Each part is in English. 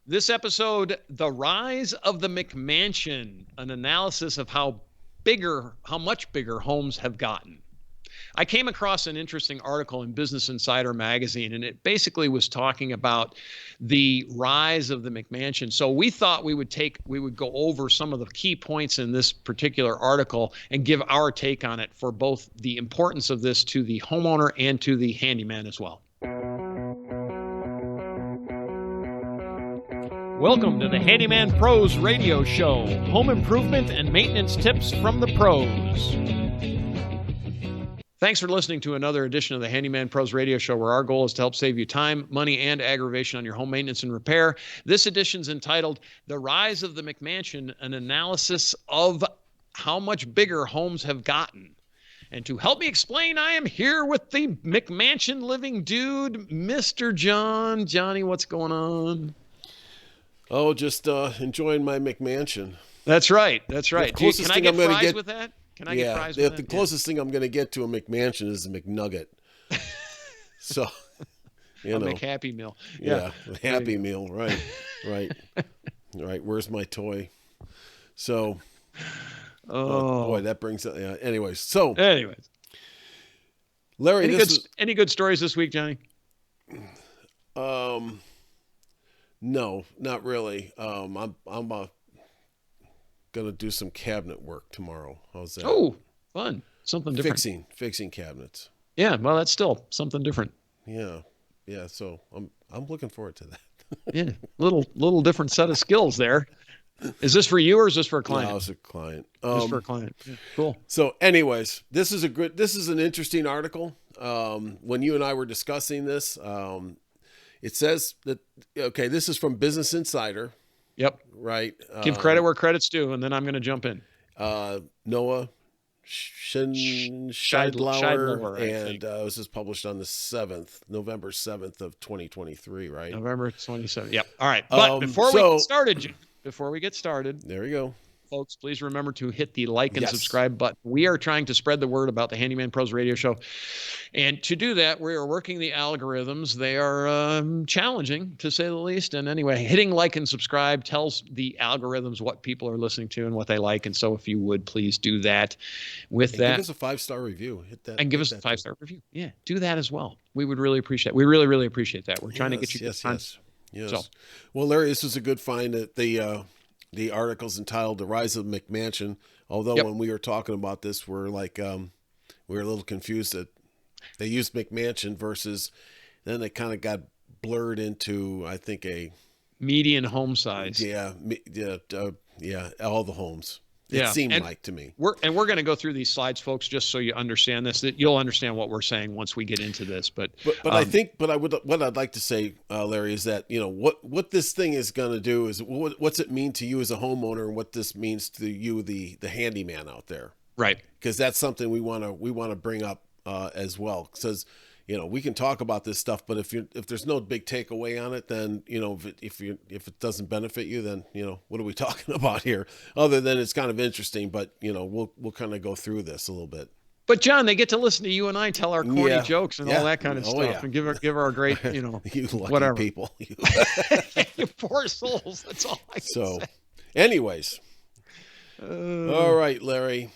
This episode, The Rise of the McMansion, an analysis of how much bigger homes have gotten. I came across an interesting article in Business Insider magazine, and it basically was talking about the rise of the McMansion. So we thought we would go over some of the key points in this particular article and give our take on it for both the importance of this to the homeowner and to the handyman as well. Welcome to the Handyman Pros Radio Show, home improvement and maintenance tips from the pros. Thanks for listening to another edition of the Handyman Pros Radio Show, where our goal is to help save you time, money, and aggravation on your home maintenance and repair. This edition's entitled The Rise of the McMansion, an analysis of how much bigger homes have gotten. And to help me explain, I am here with the McMansion living dude, Mr. John. Johnny, what's going on? Oh, just enjoying my McMansion. That's right. That's right. Can I get fries with that? Can I get fries with that? The closest thing I'm going to get to a McMansion is a McNugget. So, a McHappy Meal. Yeah, Happy Meal. Right, right, right. Where's my toy? So, boy, that brings. Anyways, Larry, any good stories this week, Johnny? No, not really. I'm gonna do some cabinet work tomorrow. How's that? Oh, fun! Something different. Fixing cabinets. Yeah, well, that's still something different. Yeah. So I'm looking forward to that. Yeah, little different set of skills there. Is this for you or is this for a client? No, it's a client. Just for a client. Yeah, cool. So, anyways, this is an interesting article. When you and I were discussing this, it says that, this is from Business Insider. Yep. Right. Give credit where credit's due, and then I'm going to jump in. Noah Scheidlauer, and this is published on the November 7th of 2023, right? November 27th. Yep. All right. But before we get started, there we go. Folks, please remember to hit the like and subscribe button. We are trying to spread the word about the Handyman Pros Radio Show. And to do that, we are working the algorithms. They are challenging, to say the least. And anyway, hitting like and subscribe tells the algorithms what people are listening to and what they like. And so if you would, please do that. Give us a 5-star review. Hit that. And give us a 5-star review. Yeah, do that as well. We would really appreciate it. We really, really appreciate that. We're trying to get you Yes. So. Well, Larry, this was a good find. That the article's entitled "The Rise of McMansion." Although when we were talking about this, we're like we were a little confused that they used McMansion versus then they kind of got blurred into, I think, a median home size. Yeah, all the homes. It seemed like to me. We're going to go through these slides, folks, just so you understand this. That you'll understand what we're saying once we get into this. But I think what I'd like to say, Larry, is that what this thing is going to do is what's it mean to you as a homeowner, and what this means to you, the handyman out there, right? Because that's something we want to bring up as well. Because we can talk about this stuff, but if there's no big takeaway on it, then if it doesn't benefit you, then what are we talking about here? Other than it's kind of interesting, but we'll kind of go through this a little bit. But John, they get to listen to you and I tell our corny jokes and all that kind of stuff, and give her a great you lucky whatever people. You poor souls. That's all I can say. Anyways, all right, Larry.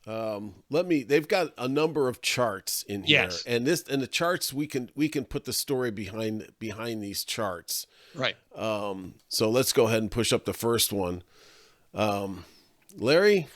They've got a number of charts in here, and the charts we can put the story behind these charts. Right. So let's go ahead and push up the first one. Larry,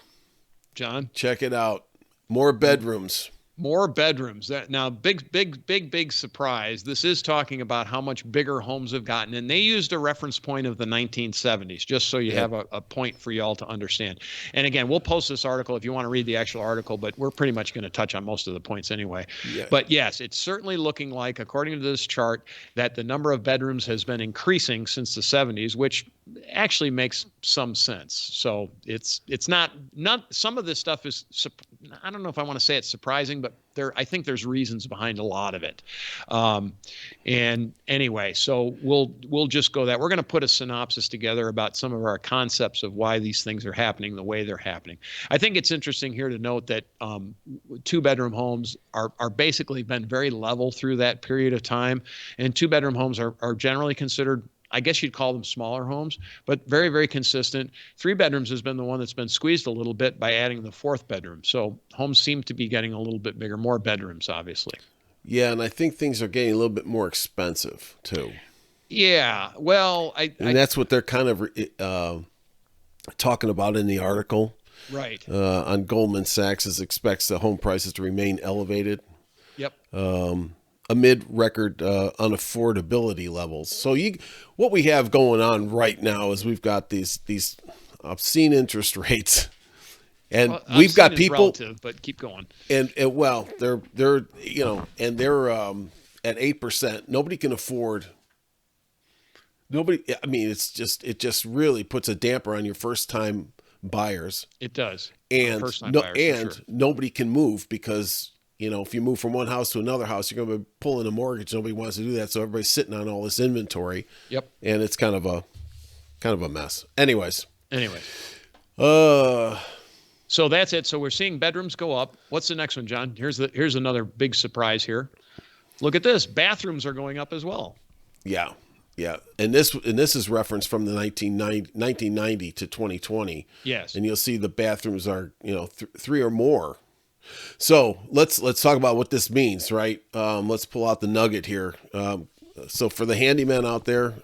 John, check it out. More bedrooms. More bedrooms. Now, big surprise. This is talking about how much bigger homes have gotten. And they used a reference point of the 1970s, just so you have a point for y'all to understand. And again, we'll post this article if you want to read the actual article, but we're pretty much going to touch on most of the points anyway. Yeah. But yes, it's certainly looking like, according to this chart, that the number of bedrooms has been increasing since the 70s, which actually makes some sense. So it's not some of this stuff is, I don't know if I want to say it's surprising, but I think there's reasons behind a lot of it. And anyway, so we'll just go that. We're going to put a synopsis together about some of our concepts of why these things are happening the way they're happening. I think it's interesting here to note that 2-bedroom homes are basically been very level through that period of time, and 2-bedroom homes are generally considered I guess you'd call them smaller homes, but very, very consistent. 3 bedrooms has been the one that's been squeezed a little bit by adding the 4th bedroom. So homes seem to be getting a little bit bigger, more bedrooms, obviously. Yeah, and I think things are getting a little bit more expensive too. Yeah, well, and that's what they're kind of talking about in the article. Right. On Goldman Sachs expects the home prices to remain elevated. Yep. Amid record unaffordability levels. So what we have going on right now is we've got these obscene interest rates, and we've got people. Relative, but keep going. And well, they're and they're at 8%. Nobody can afford. Nobody. I mean, it just really puts a damper on your first time buyers. It does. And buyers, nobody can move because, if you move from one house to another house, you're going to be pulling a mortgage. Nobody wants to do that. So everybody's sitting on all this inventory. Yep. And it's kind of a mess. Anyways. So that's it. So we're seeing bedrooms go up. What's the next one, John? Here's another big surprise here. Look at this. Bathrooms are going up as well. Yeah. Yeah. And this is referenced from the 1990 to 2020. Yes. And you'll see the bathrooms are, 3 or more. So let's talk about what this means, right? Let's pull out the nugget here. So for the handyman out there,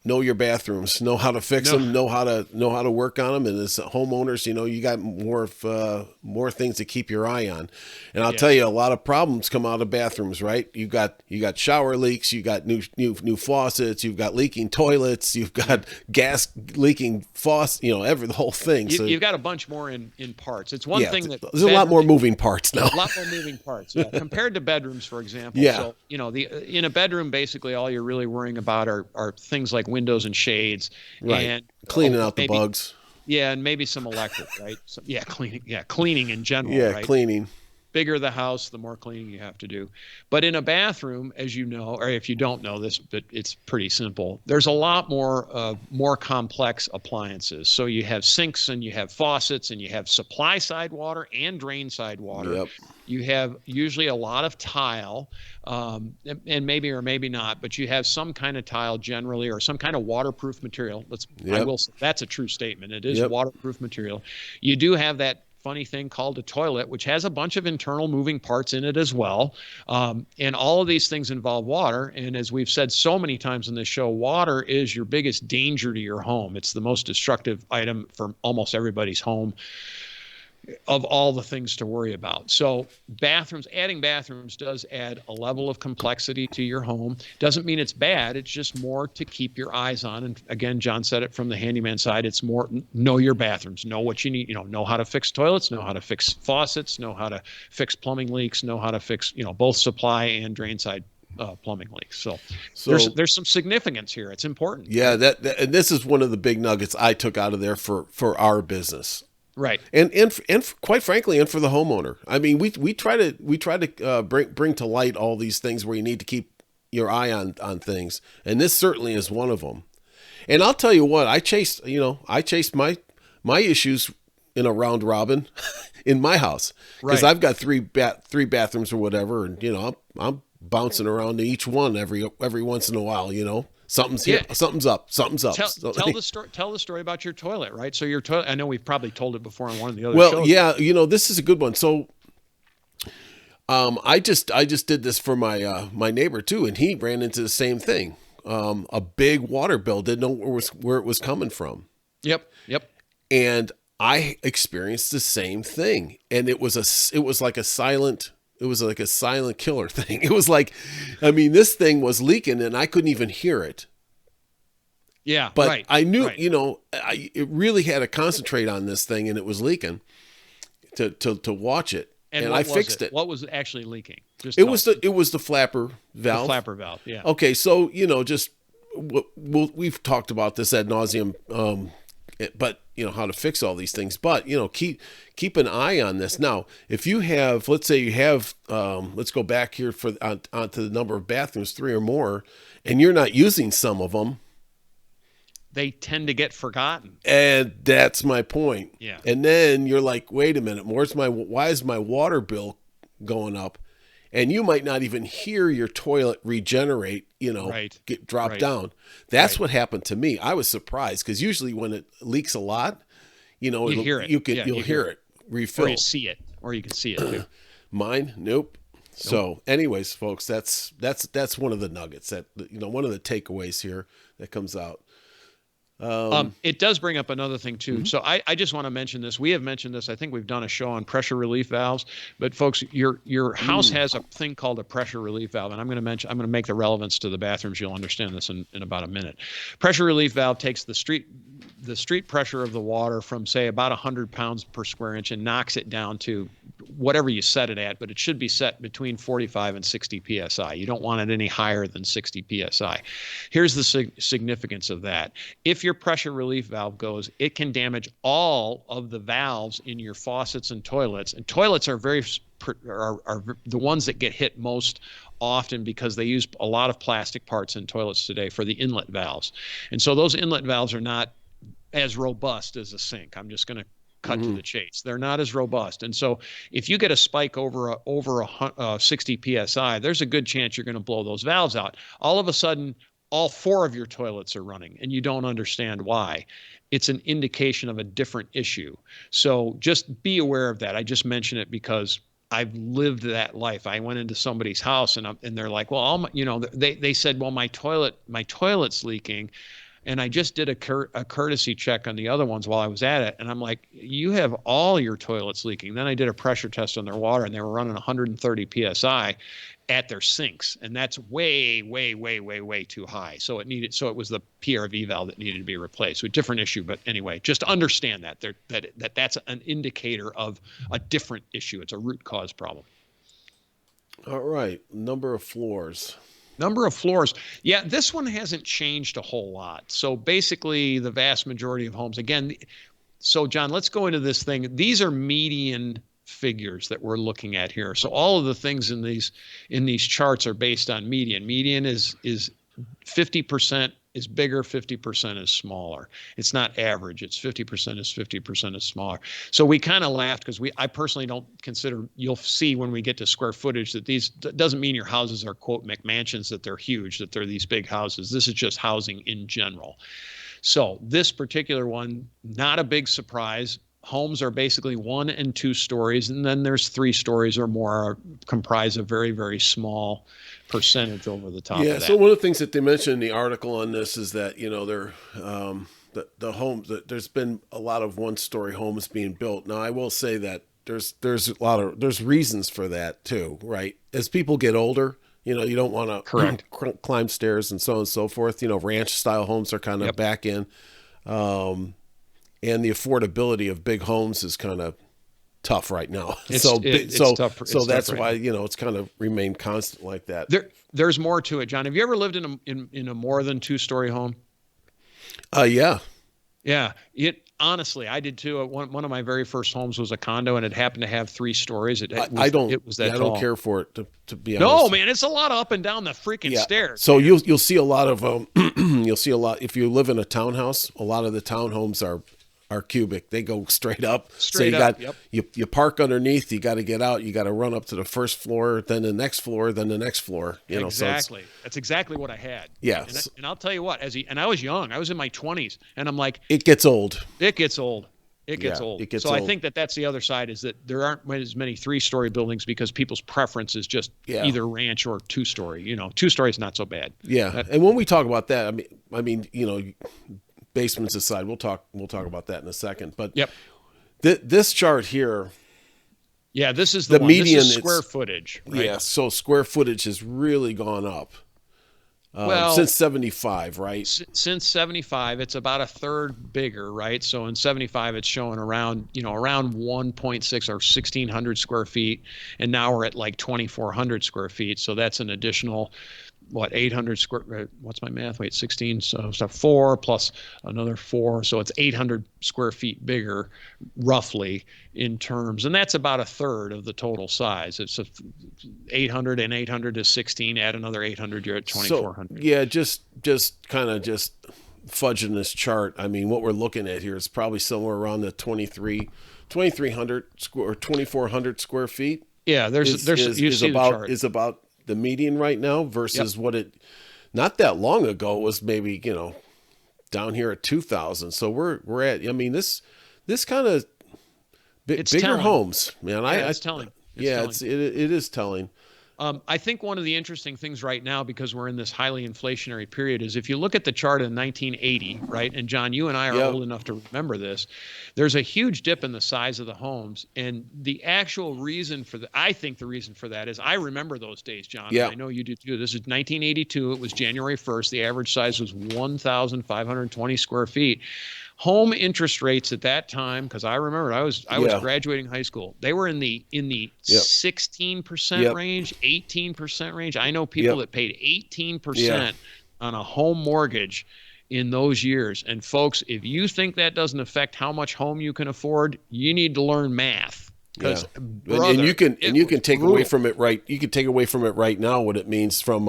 know your bathrooms, know how to fix them, know how to work on them. And as homeowners, you got more things to keep your eye on. And I'll tell you, a lot of problems come out of bathrooms, right? You got shower leaks, you got new faucets, you've got leaking toilets, you've got gas leaking faucets, the whole thing. So you've got a bunch more in parts. It's one thing that there's a lot more moving parts now. A lot more moving parts, compared to bedrooms, for example. Yeah. So, in a bedroom, basically all you're really worrying about are things like windows and shades, right, and cleaning out the bugs. Yeah, and maybe some electric, right? So, cleaning in general. Yeah, right? Cleaning. Bigger the house, the more cleaning you have to do. But in a bathroom, as you know, or if you don't know this, but it's pretty simple. There's a lot more complex appliances. So you have sinks and you have faucets and you have supply side water and drain side water. Yep. You have usually a lot of tile, and maybe or maybe not, but you have some kind of tile generally, or some kind of waterproof material. I will say that's a true statement. It is waterproof material. You do have that funny thing called a toilet, which has a bunch of internal moving parts in it as well. And all of these things involve water. And as we've said so many times in this show, water is your biggest danger to your home. It's the most destructive item for almost everybody's home of all the things to worry about. So adding bathrooms does add a level of complexity to your home. Doesn't mean it's bad. It's just more to keep your eyes on. And again, John said it from the handyman side. It's more know your bathrooms, know what you need, know how to fix toilets, know how to fix faucets, know how to fix plumbing leaks, know how to fix, both supply and drain side plumbing leaks. So there's some significance here. It's important. Yeah. And this is one of the big nuggets I took out of there for our business. Right. And quite frankly, and for the homeowner, I mean, we try to bring to light all these things where you need to keep your eye on things. And this certainly is one of them. And I'll tell you what, I chased my issues in a round robin in my house, because I've got three bathrooms or whatever. And, I'm bouncing around to each one every once in a while, Something's here. Something's up. Something's up. Tell the story about your toilet, right? So your toilet. I know we've probably told it before on one of the other Well, shows. yeah, this is a good one. So, I just did this for my neighbor too, and he ran into the same thing. A big water bill, didn't know where it was coming from. Yep. And I experienced the same thing, and it was like a silent killer thing. It was like, this thing was leaking and I couldn't even hear it. Yeah. But right, I knew, right. it really had to concentrate on this thing, and it was leaking to watch it. And I fixed it. What was actually leaking? It was the flapper valve. The flapper valve. Yeah. Okay. So, we've talked about this ad nauseum, but how to fix all these things, but keep an eye on this. Now, if you have, let's say you have, let's go back here onto the number of bathrooms, 3 or more, and you're not using some of them, they tend to get forgotten. And that's my point. Yeah. And then you're like, wait a minute, why is my water bill going up? and you might not even hear your toilet regenerate, Right. get dropped Right. down. That's Right. what happened to me. I was surprised because usually when it leaks a lot, You hear it. Yeah, you'll you hear hear it. it Or you refill. see it. Or you can see it too. Mine, nope. Nope. So, anyways, folks, that's one of the nuggets that one of the takeaways here that comes out. It does bring up another thing too. Mhm. So I just want to mention this. We have mentioned this. I think we've done a show on pressure relief valves, but folks, your house has a thing called a pressure relief valve. And I'm going to make the relevance to the bathrooms. You'll understand this in about a minute. Pressure relief valve takes the street pressure of the water from, say, about 100 pounds per square inch and knocks it down to whatever you set it at, but it should be set between 45 and 60 psi. You don't want it any higher than 60 psi. Here's the significance of that. If your pressure relief valve goes, it can damage all of the valves in your faucets and toilets. And toilets are the ones that get hit most often because they use a lot of plastic parts in toilets today for the inlet valves. And so those inlet valves are not as robust as a sink. I'm just going to cut to the chase. They're not as robust. And so if you get a spike over 60 psi, there's a good chance you're going to blow those valves out. All of a sudden, all 4 of your toilets are running and you don't understand why. It's an indication of a different issue. So just be aware of that. I just mention it because I've lived that life. I went into somebody's house and they're like, well, they said, well, my toilet's leaking. And I just did a courtesy check on the other ones while I was at it. And I'm like, you have all your toilets leaking. Then I did a pressure test on their water and they were running 130 PSI at their sinks. And that's way, way, way, way, way too high. So it was the PRV valve that needed to be replaced. So a different issue. But anyway, just understand that's an indicator of a different issue. It's a root cause problem. All right. Number of floors. Number of floors. Yeah, this one hasn't changed a whole lot. So basically, the vast majority of homes, again, so John, let's go into this thing. These are median figures that we're looking at here. So all of the things in these charts are based on median. Median is 50% is bigger, 50% is smaller. It's not average. It's 50% is 50% is smaller. So we kind of laughed because I personally don't consider, you'll see when we get to square footage that doesn't mean your houses are, quote, McMansions, that they're huge, that they're these big houses. This is just housing in general. So this particular one, not a big surprise. Homes are basically 1 and 2 stories, and then there's 3 stories or more comprise a very, very small percentage over the top of that. So one of the things that they mentioned in the article on this is that, the homes, that there's been a lot of 1-story homes being built. Now, I will say that there's reasons for that too, right? As people get older, you don't want to climb stairs and so on and so forth. Ranch style homes are kind of back in. And the affordability of big homes is kind of tough right now. It's tough. So that's why, it's kind of remained constant like that. There's more to it, John. Have you ever lived in a more than 2-story home? Yeah. Yeah. Honestly, I did too. One of my very first homes was a condo, and it happened to have 3 stories. I don't care for it to be honest. No, man, it's a lot of up and down the freaking stairs. So you'll see a lot of if you live in a townhouse, a lot of the townhomes are cubic. They go straight up. You park underneath, you got to get out, you got to run up to the first floor, then the next floor, then the next floor. Exactly. That's exactly what I had. Yeah. And I'll tell you what, and I was young. I was in my 20s, and I'm like, it gets old. It gets old. So I think that's the other side, is that there aren't as many 3-story buildings because people's preference is just either ranch or 2-story. 2-story is not so bad. Yeah. And when we talk about that, I mean, basements aside, we'll talk about that in a second. But this chart here, this is the median. This is square footage, right? Yeah, so square footage has really gone up since 75, right? Since 75, it's about a third bigger, right? So in 75, it's showing around 1.6 or 1,600 square feet, and now we're at like 2,400 square feet. So that's an additional 800 square, what's my math? 16, so 4 plus another 4. So it's 800 square feet bigger, roughly, in terms. And that's about a third of the total size. It's 800 and 800 is 16. Add another 800, you're at 2,400. So, just kind of fudging this chart. I mean, what we're looking at here is probably somewhere around the 2,300 or 2,400 square feet. Yeah, you see the chart. Is about the median right now versus what it not that long ago was maybe, down here at 2,000. So we're at, I mean, this kind of bigger telling. homes, man. Yeah, it's telling. It is telling. I think one of the interesting things right now, because we're in this highly inflationary period, is if you look at the chart in 1980, right? And John, you and I are old enough to remember this. There's a huge dip in the size of the homes, and the actual reason I think the reason for that is I remember those days, John. Yeah. I know you do too. This is 1982. It was January 1st. The average size was 1,520 square feet. Home interest rates at that time, because I remember I was graduating high school. They were in the 16% range, 18% range. I know people that paid 18% on a home mortgage in those years. And folks, if you think that doesn't affect how much home you can afford, you need to learn math. And you can take away from it right. You can take away from it right now what it means from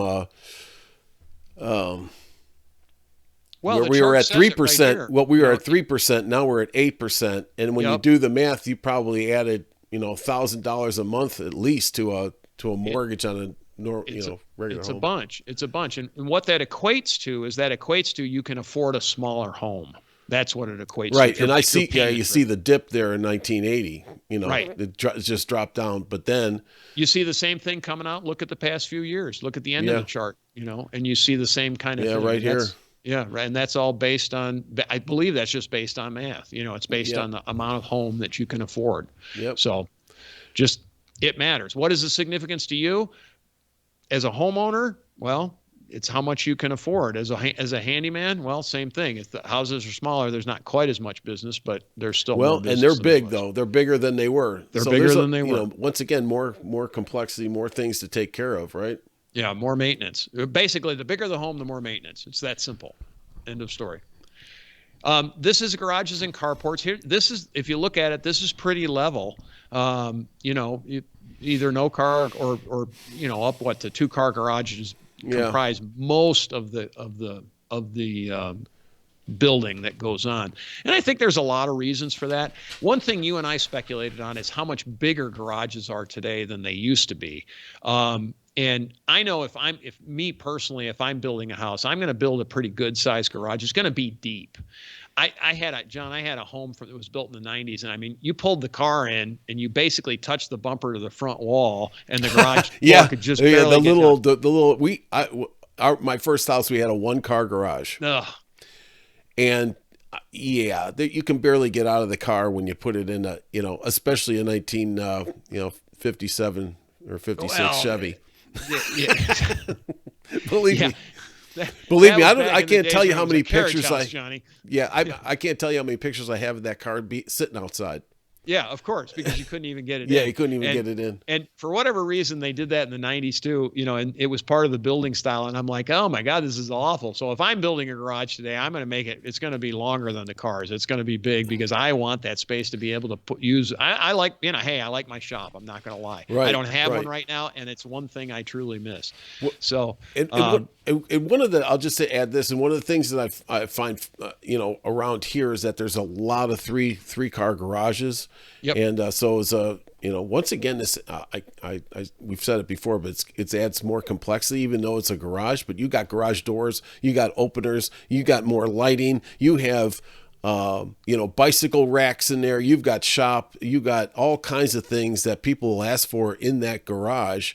where we were at 3%, we were at 3%, now we're at 8%. And when you do the math, you probably added, $1,000 a month at least to a mortgage on a regular home. It's a bunch. And what that equates to you can afford a smaller home. That's what it equates to. Right. And I see, you see the dip there in 1980, right. It just dropped down, but then you see the same thing coming out. Look at the past few years, look at the end of the chart, and you see the same kind of thing. Right here. Yeah, right. And that's all based on, I believe that's just based on math. It's based on the amount of home that you can afford. Yep. So it matters. What is the significance to you as a homeowner? Well, it's how much you can afford. As a handyman, well, same thing. If the houses are smaller, there's not quite as much business, but there's still more business. And they're big though. They're bigger than they were. They're bigger than they were. Once again, more complexity, more things to take care of, right? Yeah, more maintenance. Basically, the bigger the home, the more maintenance. It's that simple. End of story. This is garages and carports. Here, if you look at it, this is pretty level. Either no car or up to 2-car garages comprise most of the building that goes on. And I think there's a lot of reasons for that. One thing you and I speculated on is how much bigger garages are today than they used to be. And I know if I'm building a house, I'm going to build a pretty good sized garage. It's going to be deep. I had a home that was built in the 90s. And I mean, you pulled the car in and you basically touched the bumper to the front wall and the garage could just barely my first house, we had a 1-car garage. Ugh. And you can barely get out of the car when you put it in especially a 57 or 56 Chevy. Believe me, I can't tell you how many pictures I can't tell you how many pictures I have of that car sitting outside. Yeah, of course, because you couldn't even get it in. Yeah, you couldn't even get it in. And for whatever reason, they did that in the 90s too, and it was part of the building style. And I'm like, oh my God, this is awful. So if I'm building a garage today, I'm going to it's going to be longer than the cars. It's going to be big because I want that space to be able to I like, hey, I like my shop. I'm not going to lie. Right, I don't have one right now. And it's one thing I truly miss. So, and one of the, I'll just add this. And one of the things that I find, around here is that there's a lot of three-car garages. Yep. And so as once again, this we've said it before, but it adds more complexity, even though it's a garage. But you got garage doors, you got openers, you got more lighting, you have bicycle racks in there, you've got shop, you got all kinds of things that people will ask for in that garage.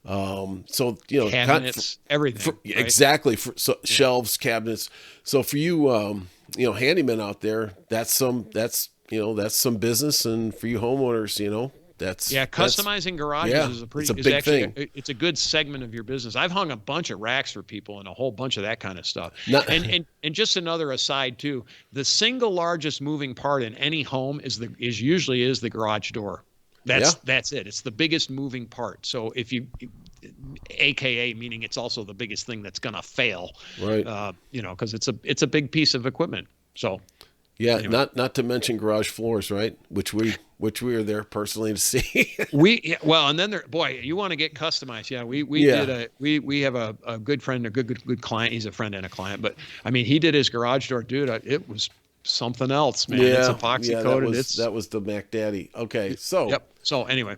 Cabinets, everything. Right? Exactly. Shelves, cabinets. So for you, handymen out there, that's some business, and for you homeowners, customizing garages is a big thing. It's a good segment of your business. I've hung a bunch of racks for people and a whole bunch of that kind of stuff. And just another aside too, the single largest moving part in any home usually the garage door. That's it. It's the biggest moving part. So AKA meaning it's also the biggest thing that's going to fail, right? Because it's a big piece of equipment. So. Yeah, anyway. Not to mention garage floors, right? Which we are there personally to see. And then you want to get customized. Yeah, we have a good friend, a good client. He's a friend and a client, but I mean, he did his garage door, dude. It was something else, man. It's epoxy coated. That was the Mac Daddy. Okay, so yep. So anyway,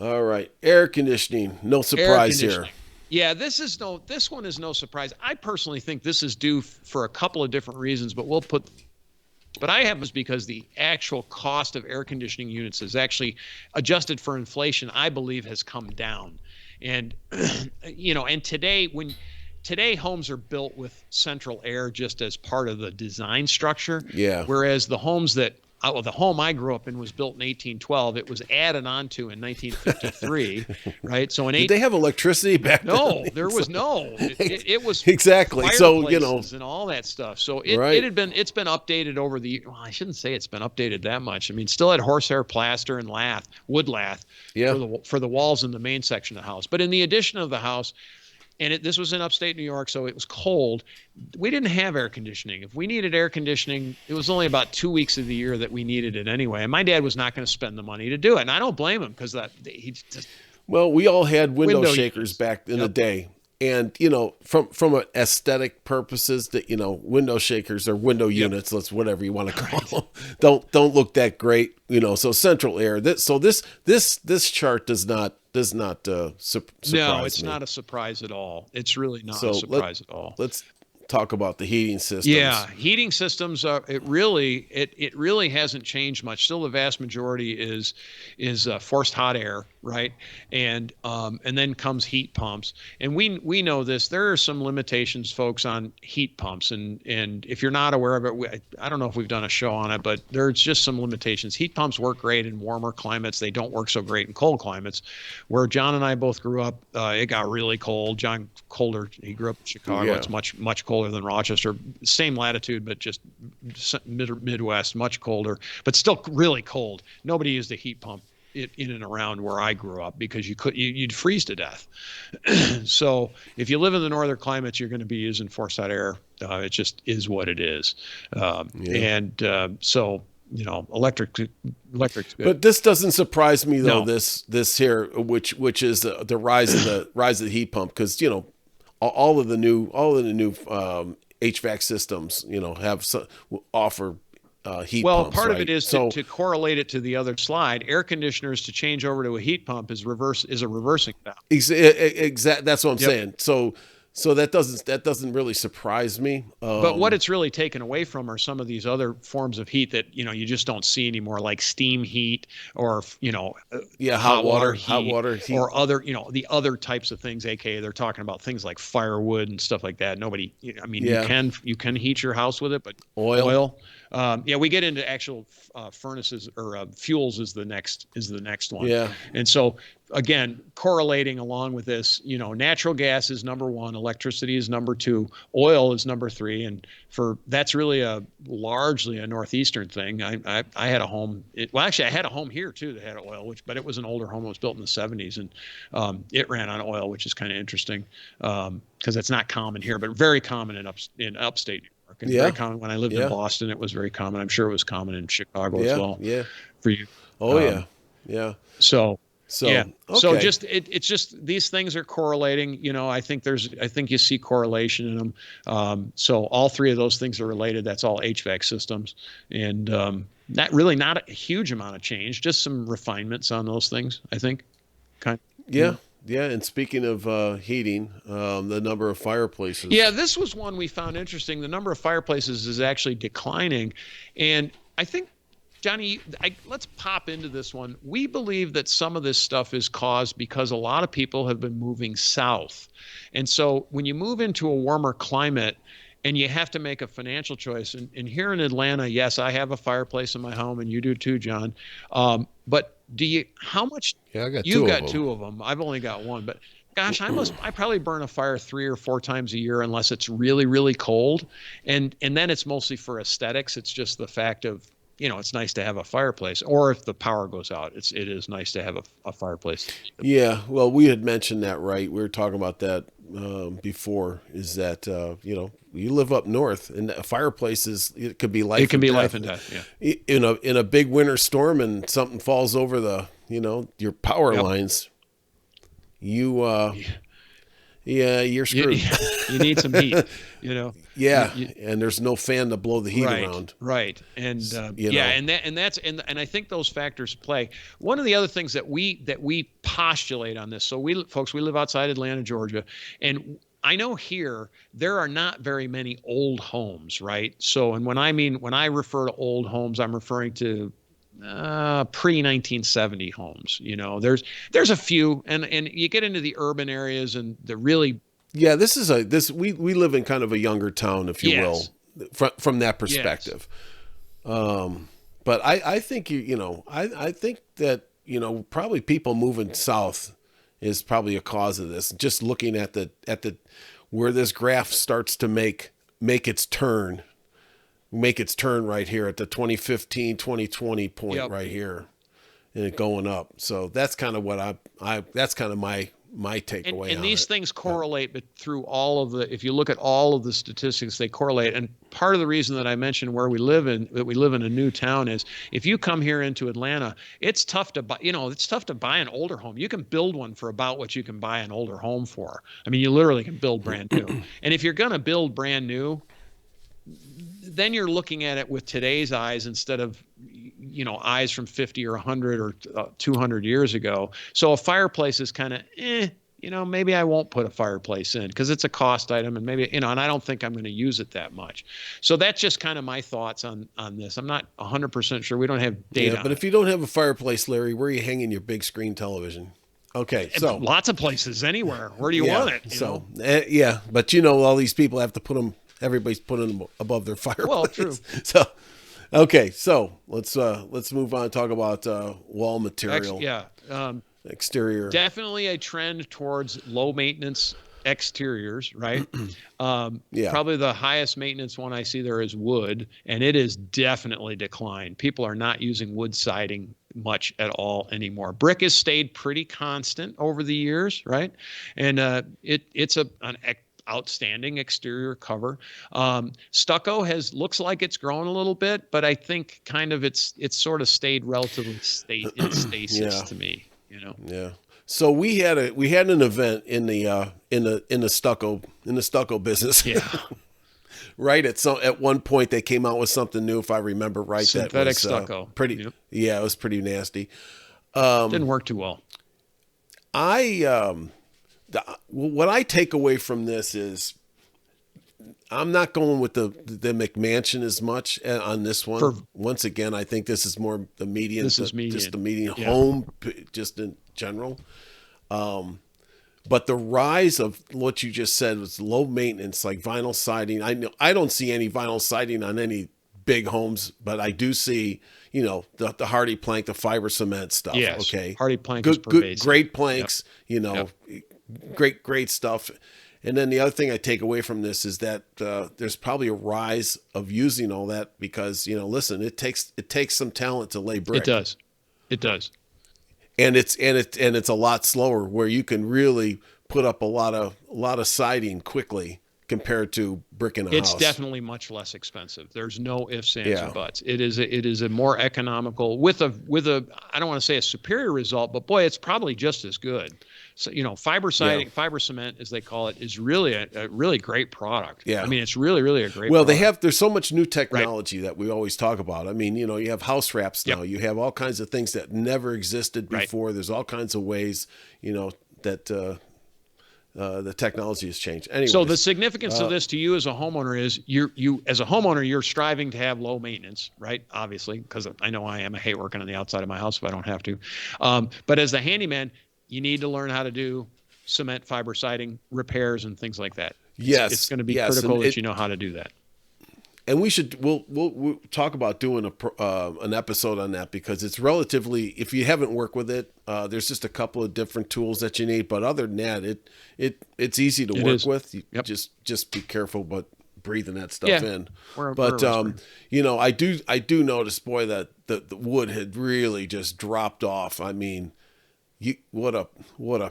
All right. Air conditioning. No Air surprise here. conditioning. Yeah, this one is no surprise. I personally think this is due for a couple of different reasons, but I have is because the actual cost of air conditioning units is actually adjusted for inflation, I believe has come down. And and today homes are built with central air just as part of the design structure. Yeah. Whereas the home I grew up in was built in 1812. It was added on to in 1953, right? So Did they have electricity back then? No, there was no. It was exactly. So and all that stuff. So it's been updated over the. Well, I shouldn't say it's been updated that much. I mean, still had horsehair plaster and wood lath for the walls in the main section of the house. But in the addition of the house, and this was in upstate New York, so it was cold. We didn't have air conditioning. If we needed air conditioning, it was only about 2 weeks of the year that we needed it anyway. And my dad was not going to spend the money to do it, and I don't blame him because he just. Well, we all had window shakers back in the day. And, from an aesthetic purposes, that, window shakers or window units, whatever you want to call them, don't look that great, so central air. This chart does not surprise No, it's me. not a surprise at all. It's really not a surprise at all. Let's talk about the heating systems. Yeah, heating systems. It really hasn't changed much. Still, the vast majority is forced hot air, right? And then comes heat pumps. And we know this. There are some limitations, folks, on heat pumps. And if you're not aware of it, I don't know if we've done a show on it, but there's just some limitations. Heat pumps work great in warmer climates. They don't work so great in cold climates. Where John and I both grew up, it got really cold. John colder. He grew up in Chicago. Yeah. It's much colder than Rochester. Same latitude, but just Midwest, much colder, but still really cold. Nobody used a heat pump in and around where I grew up because you'd freeze to death. So if you live in the northern climates, you're going to be using forced hot air. It just is what it is. So electric. But this doesn't surprise me though. No. This here, which is the rise of the heat pump, because all of the new HVAC systems offer heat pumps. Well, part of it is to correlate it to the other slide. Air conditioners, to change over to a heat pump is a reversing valve. Exactly. That's what I'm saying. So that doesn't really surprise me. But what it's really taken away from are some of these other forms of heat that you just don't see anymore, like steam heat or hot water heat, or other the other types of things. AKA they're talking about things like firewood and stuff like that. Nobody, you can heat your house with it, but oil. We get into actual furnaces or fuels is the next one. Yeah. And so again, correlating along with this, natural gas is number one, electricity is number two, oil is number three, and that's really largely a northeastern thing. I had a home. I had a home here too that had oil, but it was an older home. It was built in the 70s, and it ran on oil, which is kind of interesting because it's not common here, but very common in upstate New York. And very common when I lived in Boston. It was very common. I'm sure it was common in Chicago as well. Yeah. For you. Oh yeah. So okay. So it's just these things are correlating. I think you see correlation in them. So all three of those things are related. That's all HVAC systems, and not a huge amount of change. Just some refinements on those things, I think. Yeah, and speaking of heating, the number of fireplaces. Yeah, this was one we found interesting. The number of fireplaces is actually declining, and I think, Johnny, let's pop into this one. We believe that some of this stuff is caused because a lot of people have been moving south, and so when you move into a warmer climate, and you have to make a financial choice. And here in Atlanta, yes, I have a fireplace in my home, and you do too, John. But how much? Yeah, You've got two of them. I've only got one. But gosh, I probably burn a fire 3 or 4 times a year unless it's really, really cold. And then it's mostly for aesthetics. It's just the fact of, it's nice to have a fireplace, or if the power goes out, it is nice to have a fireplace. Yeah. Well, we had mentioned that, right? We were talking about that before, is that, you live up north, and a fireplace it could be life. It can be life and death. Yeah. In a big winter storm and something falls over your power lines, yeah, you're screwed. You need some heat, you know. Yeah, and there's no fan to blow the heat around. Right. And you know. and I think those factors play. One of the other things that we postulate on this. So we live outside Atlanta, Georgia, and I know here there are not very many old homes, right? So, and when I refer to old homes, I'm referring to pre-1970 homes. You know, there's a few, and you get into the urban areas and the really. Yeah, we live in kind of a younger town, if you will, from that perspective. Yes. But I think I think that probably people moving south is probably a cause of this. Just looking at the where this graph starts to make its turn right here at the 2015, 2020 point right here, and it going up. So that's kind of what that's kind of my takeaway. And these things correlate, but through all of the, if you look at all of the statistics, they correlate. And part of the reason that I mentioned where we live in a new town is if you come here into Atlanta, it's tough to buy, it's tough to buy an older home. You can build one for about what you can buy an older home for. I mean, you literally can build brand new. And if you're going to build brand new, then you're looking at it with today's eyes instead of, eyes from 50 or 100 or 200 years ago. So a fireplace is kind of, maybe I won't put a fireplace in because it's a cost item, and maybe, and I don't think I'm going to use it that much. So that's just kind of my thoughts on this. I'm not 100% sure. We don't have data. Yeah, but if you don't have a fireplace, Larry, where are you hanging your big screen television? Okay, so lots of places, anywhere. Where do you want it? Yeah, but all these people have to put them. Everybody's putting them above their fireplace. Well, true. So, okay, so let's move on and talk about wall material. Exterior. Definitely a trend towards low maintenance exteriors, right? Probably the highest maintenance one I see there is wood, and it is definitely declined. People are not using wood siding much at all anymore. Brick has stayed pretty constant over the years, right? And it's an outstanding exterior cover. Stucco looks like it's grown a little bit, but I think kind of it's sort of stayed relatively in stasis to me. Yeah. So we had an event in the stucco business. Yeah. Right. At one point they came out with something new, if I remember right. Synthetic that was stucco. Pretty. Yep. Yeah, it was pretty nasty. Didn't work too well. What I take away from this is I'm not going with the McMansion as much on this one. Once again, I think this is more the median. This is median. Just the median home, just in general. But the rise of what you just said was low maintenance, like vinyl siding. I don't see any vinyl siding on any big homes, but I do see, the hardy plank, the fiber cement stuff. Yes. Okay. Hardy plank is pervasive. Great planks, great stuff. And then the other thing I take away from this is that there's probably a rise of using all that because, listen, it takes some talent to lay brick. It does. And it's a lot slower where you can really put up a lot of siding quickly compared to brick in a house. It's definitely much less expensive. There's no ifs, ands, or buts. It is a more economical with a I don't want to say a superior result, but boy, it's probably just as good. So, fiber siding, fiber cement, as they call it, is really a really great product. Yeah. I mean, it's really, really a great product. There's so much new technology that we always talk about. I mean, you have house wraps now. You have all kinds of things that never existed before. Right. There's all kinds of ways, that the technology has changed. Anyways, so the significance of this to you as a homeowner is you as a homeowner, you're striving to have low maintenance, right? Obviously, because I know I am. I hate working on the outside of my house if I don't have to. But as the handyman, you need to learn how to do cement fiber siding repairs and things like that. It's going to be critical that you know how to do that. And we'll talk about doing an episode on that because it's relatively, if you haven't worked with it, there's just a couple of different tools that you need. But other than that, it's easy to work with. You just be careful, but breathing that stuff in. I do notice, boy, that the wood had really just dropped off. I mean, what a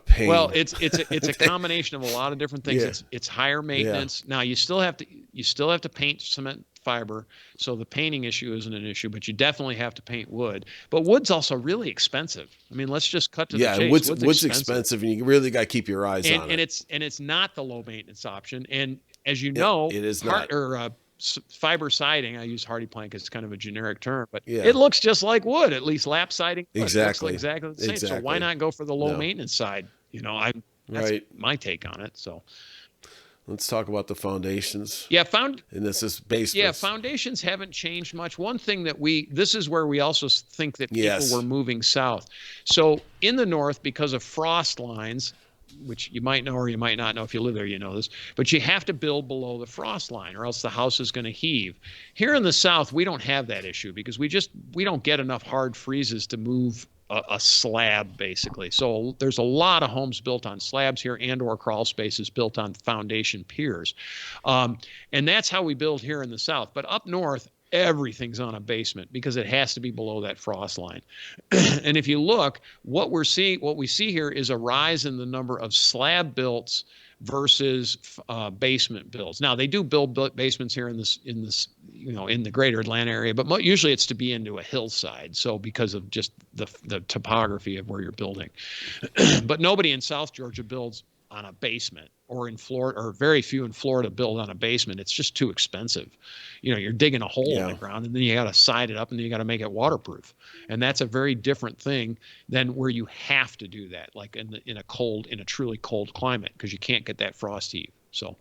pain. Well, it's a combination of a lot of different things. It's higher maintenance. Now you still have to paint cement fiber, so the painting issue isn't an issue, but you definitely have to paint wood. But wood's also really expensive. I mean, let's just cut to the chase. Wood's expensive, and you really got to keep your eyes on it. And it's not the low maintenance option. And as you it is not. Fiber siding, I use hardy plank, it's kind of a generic term, but it looks just like wood, at least lap siding. Exactly. Exactly the same. So why not go for the low maintenance side? That's my take on it. So let's talk about the foundations. Yeah, and this is basements. Yeah, foundations haven't changed much. One thing that this is where we also think that people were moving south. So in the north, because of frost lines, which you might know or you might not know, if you live there, you know this, but you have to build below the frost line or else the house is going to heave. Here in the south, we don't have that issue because we don't get enough hard freezes to move a slab, basically. So there's a lot of homes built on slabs here and or crawl spaces built on foundation piers. And that's how we build here in the south. But up north, everything's on a basement because it has to be below that frost line. And if you look, what we see here is a rise in the number of slab builds versus basement builds. Now they do build basements here in the greater Atlanta area, but usually it's to be into a hillside. So because of just the topography of where you're building, but nobody in South Georgia builds on a basement, or in Florida, or very few in Florida build on a basement. It's just too expensive. You're digging a hole in the ground and then you got to side it up and then you got to make it waterproof. And that's a very different thing than where you have to do that, like in a truly cold climate, because you can't get that frost heave. So.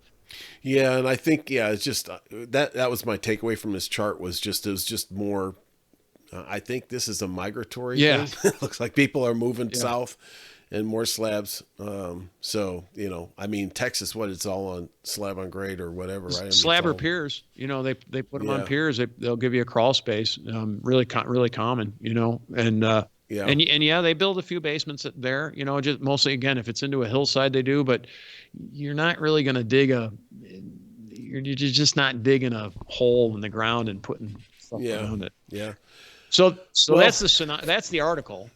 Yeah. And I think, it's just, that was my takeaway from this chart it was just more, I think this is a migratory thing. It looks like people are moving south. And more slabs. So, I mean, Texas, it's all on slab on grade or whatever, right? Slab or piers, they put them on piers. They'll give you a crawl space. Really common, and they build a few basements there, just mostly, again, if it's into a hillside, they do, but you're not really going to you're just not digging a hole in the ground and putting stuff around it. Yeah. So that's the article.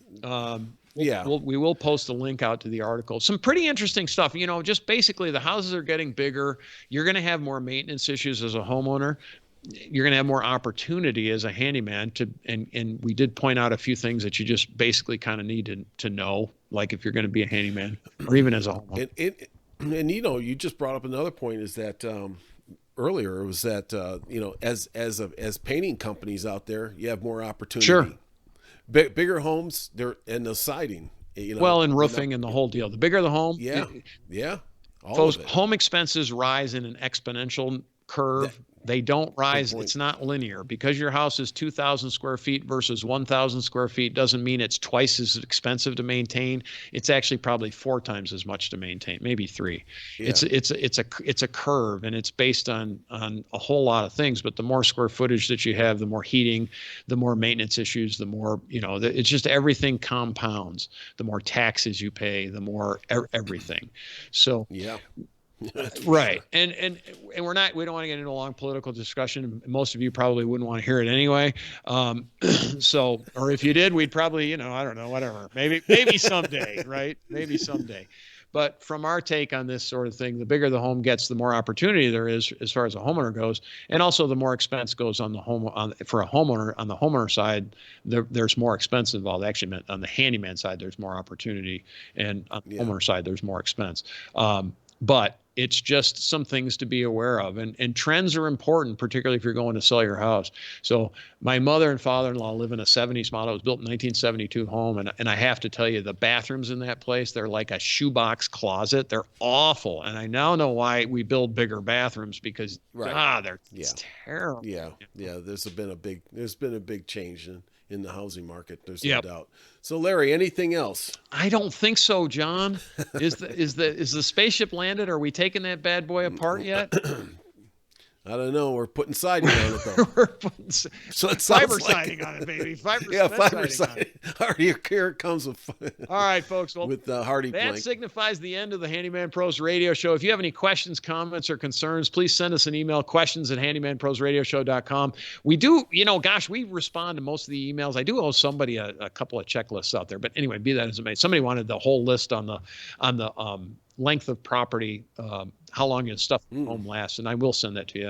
We will post a link out to the article. Some pretty interesting stuff. Just basically the houses are getting bigger. You're going to have more maintenance issues as a homeowner. You're going to have more opportunity as a handyman and we did point out a few things that you just basically kind of need to know, like if you're going to be a handyman or even as a homeowner. And you just brought up another point is that earlier it was that as painting companies out there, you have more opportunity. Sure. Bigger homes, and the siding. And roofing and the whole deal. The bigger the home, home expenses rise in an exponential curve. They don't rise. It's not linear. Because your house is 2,000 square feet versus 1,000 square feet doesn't mean it's twice as expensive to maintain. It's actually probably 4 times as much to maintain, maybe 3. Yeah. It's a curve, and it's based on a whole lot of things. But the more square footage that you have, the more heating, the more maintenance issues, the more it's just everything compounds. The more taxes you pay, the more everything. So yeah. Right. And we don't want to get into a long political discussion. Most of you probably wouldn't want to hear it anyway. Or if you did, we'd probably, I don't know, whatever, maybe someday, right? Maybe someday. But from our take on this sort of thing, the bigger the home gets, the more opportunity there is as far as a homeowner goes. And also the more expense goes for a homeowner. On the homeowner side, there's more expense involved. Actually, on the handyman side, there's more opportunity. And on the homeowner side, there's more expense. But it's just some things to be aware of. And trends are important, particularly if you're going to sell your house. So my mother and father-in-law live in a 70s model. It was built in 1972 home. And I have to tell you, the bathrooms in that place, they're like a shoebox closet. They're awful. And I now know why we build bigger bathrooms, because it's terrible. Yeah. There's been a big change in the housing market. There's no doubt. So Larry, anything else? I don't think so, John. Is the spaceship landed? Are we taking that bad boy apart yet? I don't know. We're putting siding on it, though. We're putting fiber siding on it, baby. Fiber siding. Here it comes with. All right, folks. Well, with the hardy plank. That signifies the end of the Handyman Pros Radio Show. If you have any questions, comments, or concerns, please send us an email, questions@handymanprosradioshow.com. We do, we respond to most of the emails. I do owe somebody a couple of checklists out there, but anyway, be that as it may. Somebody wanted the whole list on the length of property, how long your stuff at home lasts, and I will send that to you.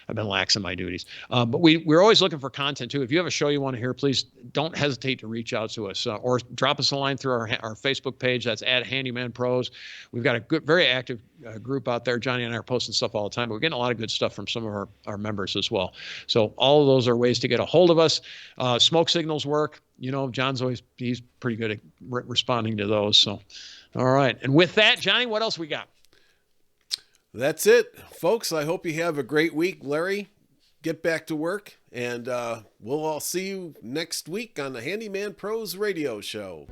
I've been lax in my duties. But we're always looking for content too. If you have a show you want to hear, please don't hesitate to reach out to us or drop us a line through our Facebook page. That's at Handyman Pros. We've got a good, very active group out there. Johnny and I are posting stuff all the time, but we're getting a lot of good stuff from some of our members as well. So all of those are ways to get a hold of us. Smoke signals work. He's pretty good at responding to those. So, all right. And with that, Johnny, what else we got? That's it, folks. I hope you have a great week. Larry, get back to work, and we'll all see you next week on the Handyman Pros Radio Show.